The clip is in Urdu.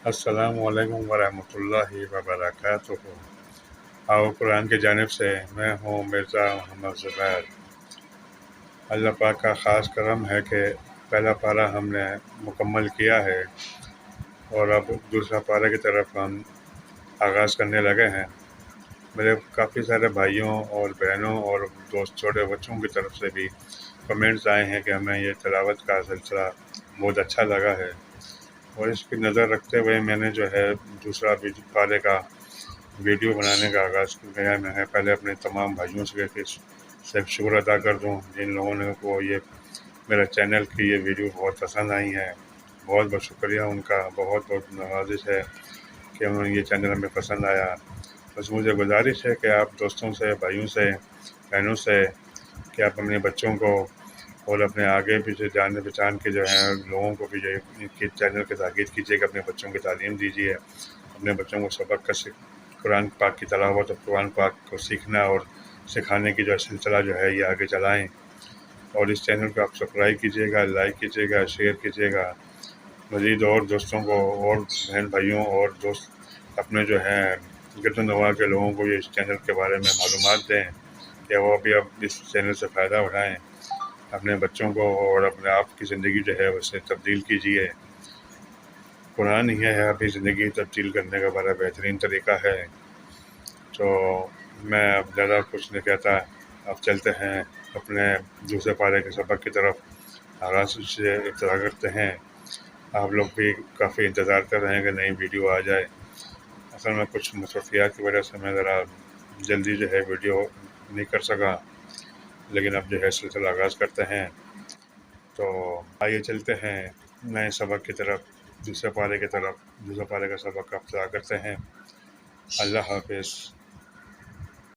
السلام علیکم ورحمۃ اللہ وبرکاتہ۔ آؤ قرآن کی جانب سے میں ہوں مرزا محمد زبیر۔ اللہ پاک کا خاص کرم ہے کہ پہلا پارہ ہم نے مکمل کیا ہے اور اب دوسرا پارہ کی طرف ہم آغاز کرنے لگے ہیں۔ میرے کافی سارے بھائیوں اور بہنوں اور دوست چھوٹے بچوں کی طرف سے بھی کمنٹس آئے ہیں کہ ہمیں یہ تلاوت کا سلسلہ بہت اچھا لگا ہے، اور اس کی نظر رکھتے ہوئے میں نے جو ہے دوسرا پارے کا ویڈیو بنانے کا آغاز کیا۔ میں پہلے اپنے تمام بھائیوں سے شکر ادا کر دوں جن لوگوں نے کو یہ میرا چینل کی یہ ویڈیو بہت پسند آئی ہیں۔ بہت بہت شکریہ ان کا، بہت بہت نوازش ہے کہ انہوں نے یہ چینل ہمیں پسند آیا۔ بس مجھے گزارش ہے کہ آپ دوستوں سے، بھائیوں سے، بہنوں سے کہ آپ اپنے بچوں کو اور اپنے آگے پیچھے جانے پہچان کے جو ہیں لوگوں کو بھی جو چینل کی تاکید کیجیے کہ اپنے بچوں کی تعلیم دیجیے، اپنے بچوں کو سبق کا قرآن پاک کی تلاوت اور قرآن پاک کو سیکھنا اور سکھانے کی جو سلسلہ جو ہے یہ آگے چلائیں، اور اس چینل کو آپ سبسکرائب کیجیے گا، لائک کیجیے گا، شیئر کیجیے گا، مزید اور دوستوں کو اور بہن بھائیوں اور دوست اپنے جو ہیں گرد و نواح کے لوگوں کو یہ اس چینل کے بارے میں معلومات دیں کہ وہ بھی اب اس چینل سے فائدہ اٹھائیں، اپنے بچوں کو اور اپنے آپ کی زندگی جو ہے اسے تبدیل کیجیے۔ قرآن ہی ہے اپنی زندگی تبدیل کرنے کا بڑا بہترین طریقہ ہے۔ تو میں اب زیادہ کچھ نہیں کہتا، اب چلتے ہیں اپنے دوسرے پارے کے سبق کی طرف، آغاز سے ابتدا کرتے ہیں۔ آپ لوگ بھی کافی انتظار کر رہے ہیں کہ نئی ویڈیو آ جائے۔ اصل میں کچھ مصروفیات کی وجہ سے میں ذرا جلدی جو ہے ویڈیو نہیں کر سکا، لیکن اب جو ہے سلسلہ آغاز کرتے ہیں۔ تو آئیے چلتے ہیں نئے سبق کی طرف، دوسرے پارے کی طرف، دوسرے پارے کا سبق ابتدا کرتے ہیں۔ اللہ حافظ۔